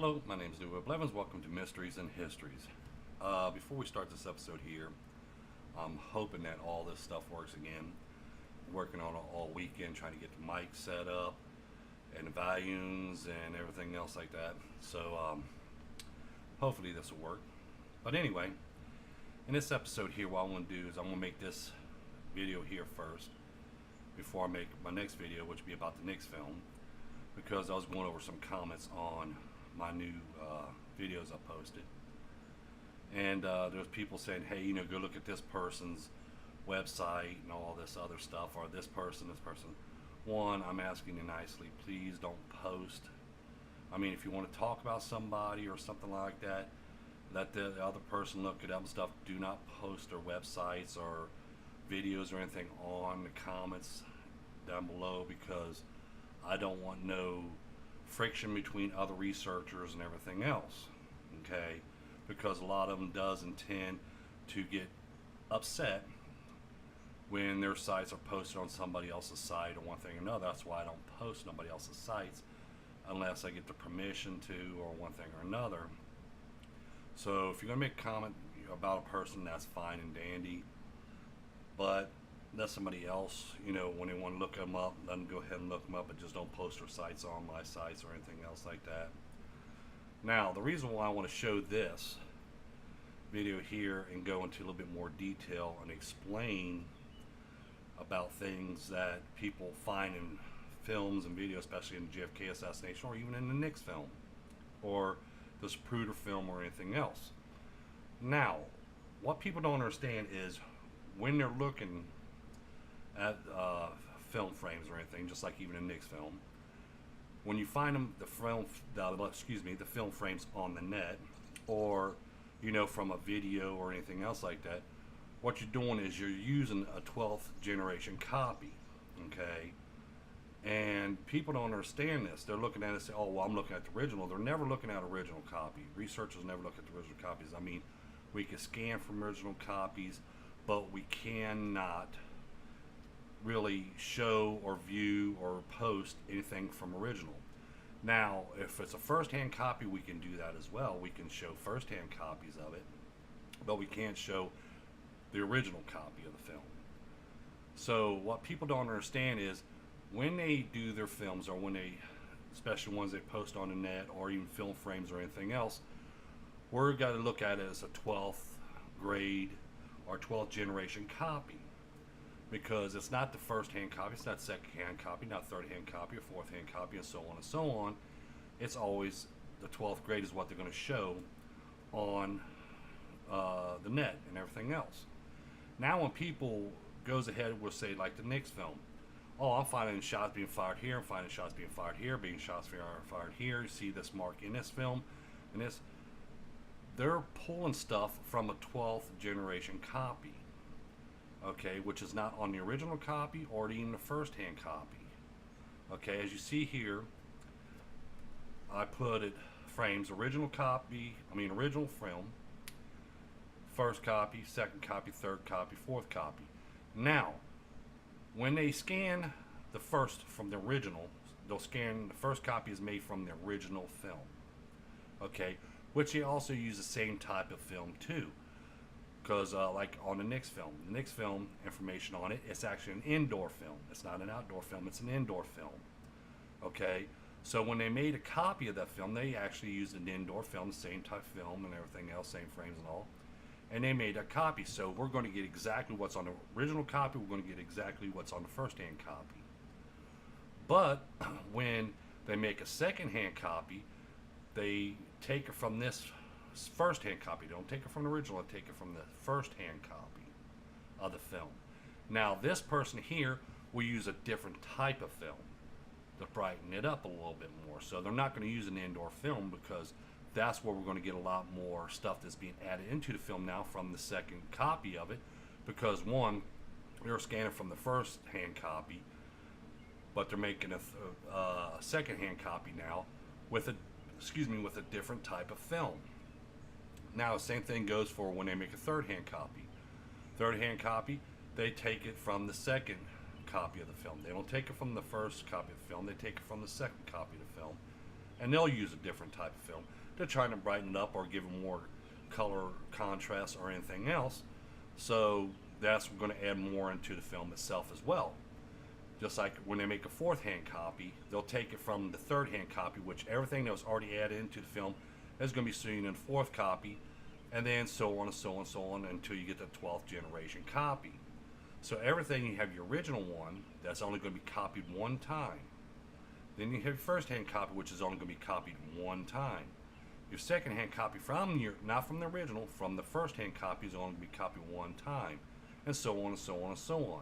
Hello, my name is Leroy Blevins. Welcome to Mysteries and Histories. Before we start this episode here, I'm hoping that all this stuff works again. Working on it all weekend, trying to get the mic set up and the volumes and everything else like that. So hopefully this will work. But anyway, in this episode here, what I want to do is I'm going to make this video here first before I make my next video, which will be about the next film, because I was going over some comments on my new videos I posted, and there's people saying, hey, go look at this person's website and all this other stuff, or this person. One, I'm asking you nicely, please don't post. I mean, if you want to talk about somebody or something like that, let the other person look it up and stuff. Do not post their websites or videos or anything on the comments down below, because I don't want no friction between other researchers and everything else, okay? Because a lot of them does intend to get upset when their sites are posted on somebody else's site or one thing or another. That's why I don't post nobody else's sites unless I get the permission to, or one thing or another. So if you're gonna make a comment about a person, that's fine and dandy, but let somebody else, when they want to look them up, let them go ahead and look them up, but just don't post their sites on my sites or anything else like that. Now, the reason why I want to show this video here and go into a little bit more detail and explain about things that people find in films and videos, especially in the JFK assassination, or even in the Nix film, or the Zapruder film, or anything else. Now, what people don't understand is when they're looking at film frames or anything, just like even a Nix film, when you find them, the film frames on the net, or from a video or anything else like that, what you're doing is you're using a 12th generation copy, okay? And people don't understand this. They're looking at it and say, oh, well, I'm looking at the original. They're never looking at original copy. Researchers never look at the original copies. I mean, we can scan from original copies, but we cannot really show or view or post anything from original. Now, if it's a first-hand copy, we can do that as well. We can show first-hand copies of it, but we can't show the original copy of the film. So what people don't understand is when they do their films, or when they, especially ones they post on the net, or even film frames or anything else, we're got to look at it as a 12th grade or 12th generation copy, because it's not the first-hand copy, it's not second-hand copy, not third-hand copy, or fourth-hand copy, and so on and so on. It's always the 12th grade is what they're going to show on the net and everything else. Now, when people goes ahead, will say, like the Nix film, oh, I'm finding shots being fired here, I'm finding shots being fired here, shots being fired here. You see this mark in this film, and this. They're pulling stuff from a 12th generation copy, okay, which is not on the original copy or even the first-hand copy. Okay, as you see here, I put it frames, original film, first copy, second copy, third copy, fourth copy. Now, when they scan the first from the original, they'll scan the first copy is made from the original film, okay, which they also use the same type of film too. Because like on the Nix film information on it, it's actually an indoor film. It's not an outdoor film, it's an indoor film. Okay, so when they made a copy of that film, they actually used an indoor film, the same type of film and everything else, same frames and all. And they made a copy, so we're going to get exactly what's on the original copy, we're going to get exactly what's on the first-hand copy. But when they make a second-hand copy, they take it from this first-hand copy. Don't take it from the original, take it from the first-hand copy of the film. Now, this person here will use a different type of film to brighten it up a little bit more. So they're not going to use an indoor film, because that's where we're going to get a lot more stuff that's being added into the film now from the second copy of it, because one, they're scanning from the first-hand copy, but they're making a second-hand copy now with a different type of film. Now, the same thing goes for when they make a third-hand copy. Third-hand copy, they take it from the second copy of the film. They don't take it from the first copy of the film, they take it from the second copy of the film. and they'll use a different type of film to try to brighten it up or give it more color contrast or anything else. So that's going to add more into the film itself as well. Just like when they make a fourth hand copy, they'll take it from the third hand copy, which everything that was already added into the film is going to be seen in the fourth copy, and then so on and so on and so on until you get the 12th generation copy. So everything, you have your original one that's only going to be copied one time. Then you have your first hand copy, which is only going to be copied one time. Your second hand copy from your, not from the original, from the first hand copy is only going to be copied one time, and so on and so on and so on.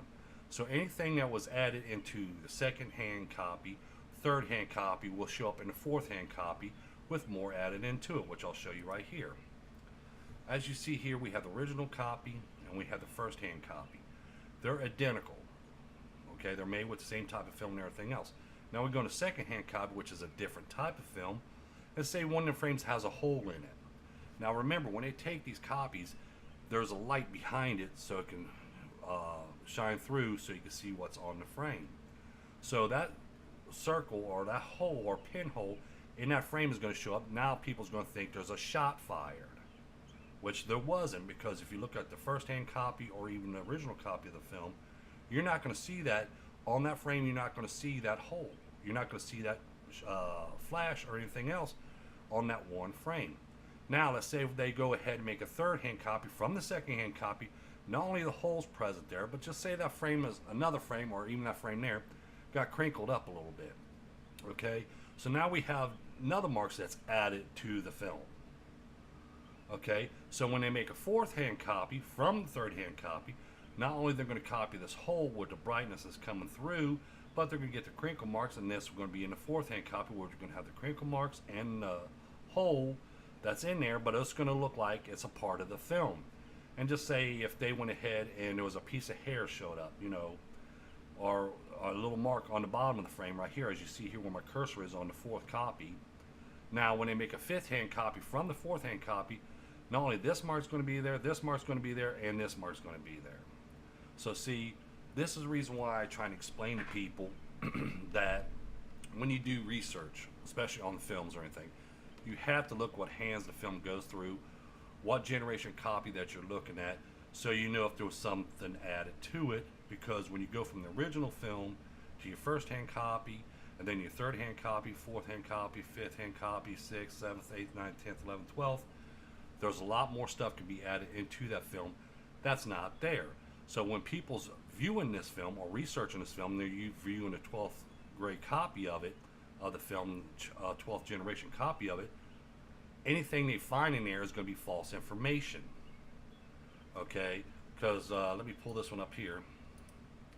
So anything that was added into the second hand copy, third hand copy will show up in the fourth hand copy with more added into it, which I'll show you right here. As you see here, we have the original copy and we have the first hand copy. They're identical. Okay, they're made with the same type of film and everything else. Now we go to second hand copy, which is a different type of film, and say one of the frames has a hole in it. Now remember, when they take these copies, there's a light behind it so it can shine through so you can see what's on the frame. So that circle or that hole or pinhole in that frame is going to show up. Now people's going to think there's a shot fired, which there wasn't, because if you look at the first hand copy or even the original copy of the film, you're not going to see that on that frame. You're not going to see that hole. You're not going to see that flash or anything else on that one frame. Now let's say they go ahead and make a third hand copy from the second hand copy. Not only the holes present there, but just say that frame is another frame, or even that frame there got crinkled up a little bit. Okay, so now we have another marks that's added to the film. Okay, so when they make a fourth hand copy from the third hand copy, not only they're going to copy this hole where the brightness is coming through, but they're going to get the crinkle marks, and this is going to be in the fourth hand copy where you're going to have the crinkle marks and the hole that's in there, but it's going to look like it's a part of the film. And just say if they went ahead and there was a piece of hair showed up, you know, or a little mark on the bottom of the frame right here, as you see here where my cursor is on the fourth copy. Now when they make a fifth hand copy from the fourth hand copy, not only this mark's going to be there, this mark's going to be there, and this mark's going to be there. So see, this is the reason why I try and explain to people that when you do research, especially on the films or anything, you have to look what hands the film goes through, what generation copy that you're looking at, so you know if there was something added to it. Because when you go from the original film to your first hand copy, and then your third hand copy, fourth hand copy, fifth hand copy, 6th, 7th, 8th, 9th, 10th, 11th, 12th, there's a lot more stuff can be added into that film that's not there. So when people's viewing this film or researching this film, they're viewing a 12th grade copy of it, of the film, 12th generation copy of it, anything they find in there is going to be false information. Okay, because let me pull this one up here,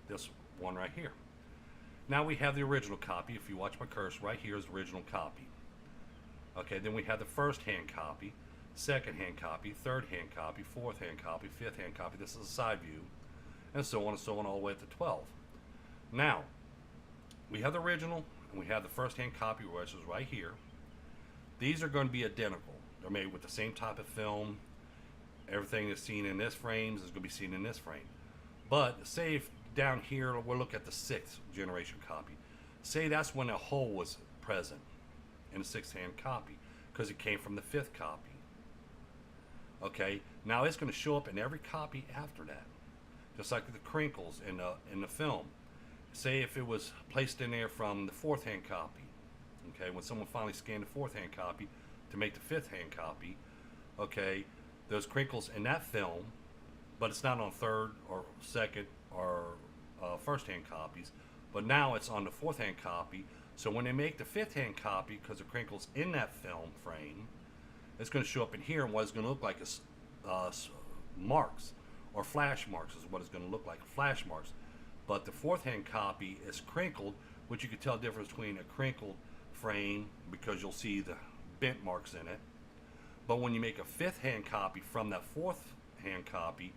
this one right here. Now we have the original copy. If you watch my cursor, right here is the original copy. Okay, then we have the first hand copy, second hand copy, third hand copy, fourth hand copy, fifth hand copy. This is a side view, and so on and so on, all the way up to 12. Now we have the original and we have the first hand copy, which is right here. These are going to be identical. They're made with the same type of film. Everything that's seen in this frame is going to be seen in this frame. But say if down here we'll look at the 6th generation copy. Say that's when a hole was present in the 6th hand copy because it came from the 5th copy. Okay, now it's going to show up in every copy after that, just like the crinkles in the film. Say if it was placed in there from the 4th hand copy. Okay, when someone finally scanned the 4th hand copy to make the 5th hand copy, okay, those crinkles in that film, but it's not on 3rd or 2nd or 1st hand copies, but now it's on the 4th hand copy. So when they make the 5th hand copy, because the crinkles in that film frame, it's going to show up in here, and what it's going to look like is marks, or flash marks is what it's going to look like, flash marks. But the 4th hand copy is crinkled, which you can tell the difference between a crinkled frame because you'll see the bent marks in it. But when you make a 5th hand copy from that 4th hand copy,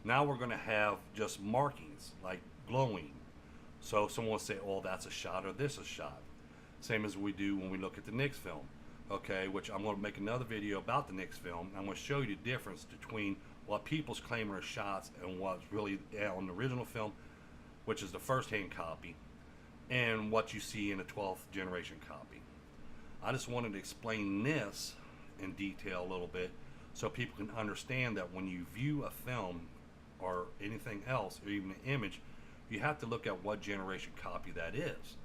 now we're going to have just markings like glowing. So someone will say, oh, that's a shot, or this is a shot. Same as we do when we look at the Nix film. Okay, which I'm going to make another video about the Nix film. I'm going to show you the difference between what people's claiming are shots and what's really on the original film, which is the 1st hand copy, and what you see in the 12th generation copy. I just wanted to explain this in detail a little bit so people can understand that when you view a film or anything else, or even an image, you have to look at what generation copy that is.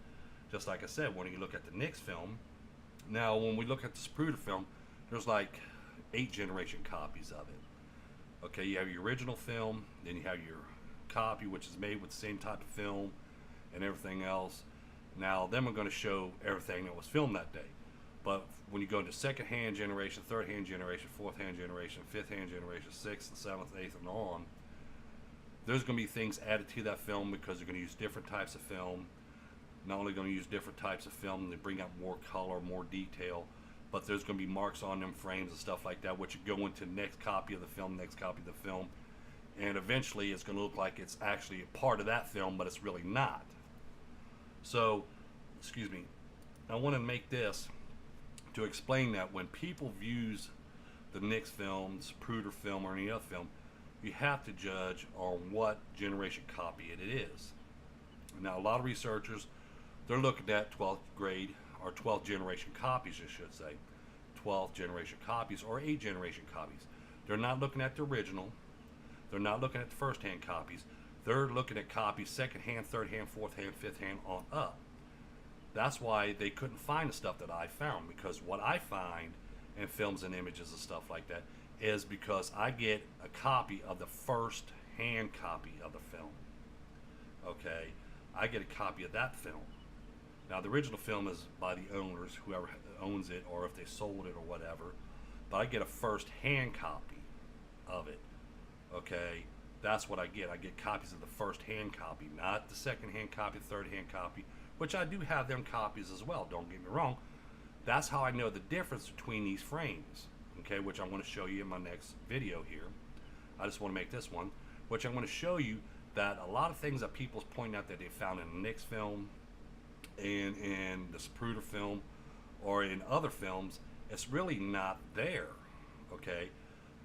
Just like I said, when you look at the Nix film, now when we look at the Zapruder film, there's like 8 generation copies of it. Okay, you have your original film, then you have your copy, which is made with the same type of film and everything else. Now, then we're going to show everything that was filmed that day. But when you go into second-hand generation, third-hand generation, fourth-hand generation, fifth-hand generation, sixth, and seventh, eighth, and on, there's going to be things added to that film because they're going to use different types of film. Not only going to use different types of film to bring out more color, more detail, but there's going to be marks on them frames and stuff like that, which go into the next copy of the film, next copy of the film. And eventually it's going to look like it's actually a part of that film, but it's really not. So, excuse me, I want to make this to explain that when people views the Nix film, Zapruder film, or any other film, you have to judge on what generation copy it is. Now, a lot of researchers, they're looking at 12th grade, or 12th generation copies, I should say. 12th generation copies, or 8th generation copies. They're not looking at the original. They're not looking at the first-hand copies. They're looking at copies second-hand, third-hand, fourth-hand, fifth-hand on up. That's why they couldn't find the stuff that I found, because what I find in films and images and stuff like that is because I get a copy of the first-hand copy of the film. Okay? I get a copy of that film. Now, the original film is by the owners, whoever owns it, or if they sold it or whatever. But I get a first-hand copy of it. Okay? That's what I get. I get copies of the first-hand copy, not the second-hand copy, third-hand copy, which I do have them copies as well, don't get me wrong. That's how I know the difference between these frames, okay, which I'm going to show you in my next video here. I just want to make this one, which I'm going to show you that a lot of things that people's pointing out that they found in the Nix film and in the Zapruder film or in other films, it's really not there, okay?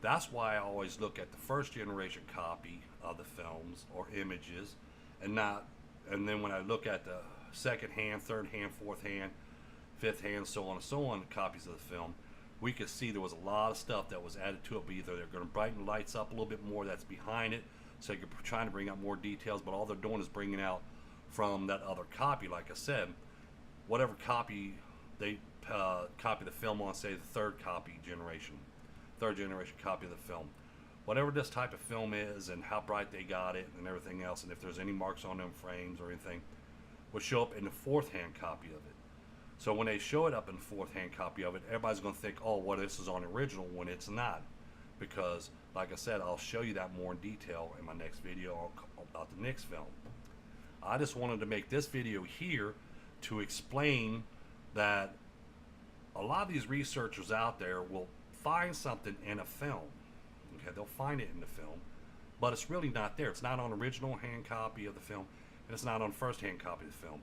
That's why I always look at the first generation copy of the films or images and then when I look at the second hand, third hand, fourth hand, fifth hand, so on and so on, copies of the film, we could see there was a lot of stuff that was added to it, but either they're going to brighten the lights up a little bit more that's behind it, so you're trying to bring out more details, but all they're doing is bringing out from that other copy. Like I said, whatever copy they copy the film on, say the third generation copy of the film, whatever this type of film is and how bright they got it and everything else, and if there's any marks on them frames or anything, will show up in the fourth hand copy of it. So when they show it up in the fourth hand copy of it, everybody's going to think, oh, well, this is on the original, when it's not. Because, like I said, I'll show you that more in detail in my next video about the Nix film. I just wanted to make this video here to explain that a lot of these researchers out there will find something in a film. Okay, they'll find it in the film, but it's really not there. It's not on original hand copy of the film, and it's not on first hand copy of the film,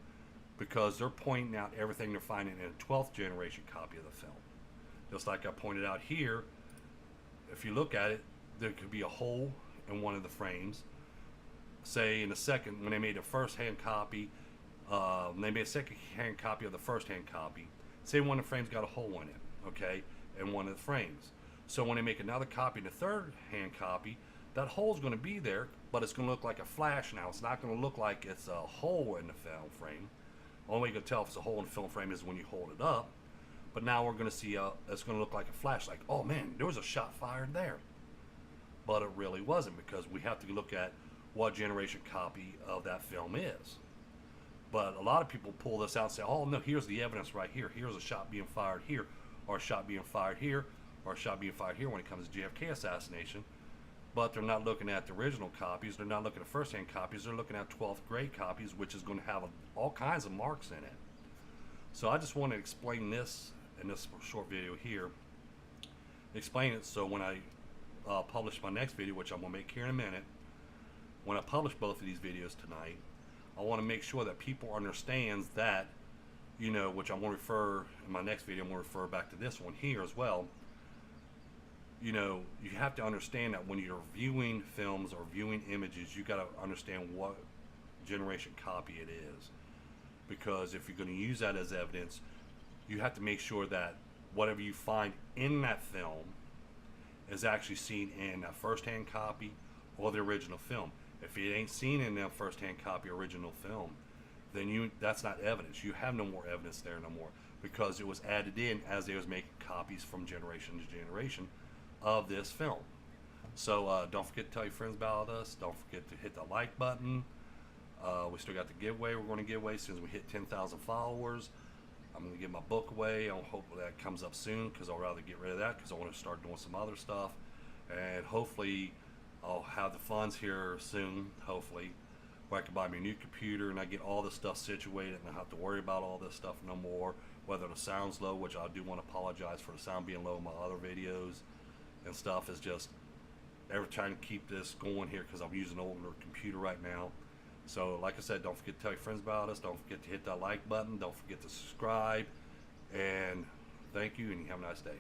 because they're pointing out everything they're finding in a 12th generation copy of the film. Just like I pointed out here, if you look at it, there could be a hole in one of the frames. Say in the second, when they made a first hand copy, they made a second hand copy of the first hand copy. Say one of the frames got a hole in it, okay, in one of the frames. So when they make another copy, the third hand copy, that hole's going to be there, but it's going to look like a flash now. It's not going to look like it's a hole in the film frame. Only way you can tell if it's a hole in the film frame is when you hold it up. But now we're going to see it's going to look like a flash, like, oh man, there was a shot fired there. But it really wasn't, because we have to look at what generation copy of that film is. But a lot of people pull this out and say, oh no, here's the evidence right here. Here's a shot being fired here, or a shot being fired here, or a shot being fired here when it comes to JFK assassination. But they're not looking at the original copies. They're not looking at first-hand copies. They're looking at 12th grade copies, which is going to have all kinds of marks in it. So I just want to explain this in this short video here. Explain it so when I publish my next video, which I'm going to make here in a minute, when I publish both of these videos tonight, I want to make sure that people understand that, you know, which I'm going to refer in my next video, I'm going to refer back to this one here as well. You know, you have to understand that when you're viewing films or viewing images, you got to understand what generation copy it is, because if you're going to use that as evidence, you have to make sure that whatever you find in that film is actually seen in a first-hand copy or the original film. If it ain't seen in that first-hand copy original film, then that's not evidence. You have no more evidence there no more, because it was added in as they was making copies from generation to generation of this film. So don't forget to tell your friends about us. Don't forget to hit the like button. We still got the giveaway we're going to give away as soon as we hit 10,000 followers. I'm going to give my book away. I hope that comes up soon, because I'll rather get rid of that because I want to start doing some other stuff. And hopefully I'll have the funds here soon, hopefully, where I can buy me a new computer and I get all this stuff situated and I don't have to worry about all this stuff no more. Whether the sound's low, which I do want to apologize for the sound being low in my other videos and stuff, is just ever trying to keep this going here because I'm using an older computer right now. So like I said, don't forget to tell your friends about us. Don't forget to hit that like button. Don't forget to subscribe. And thank you, and you have a nice day.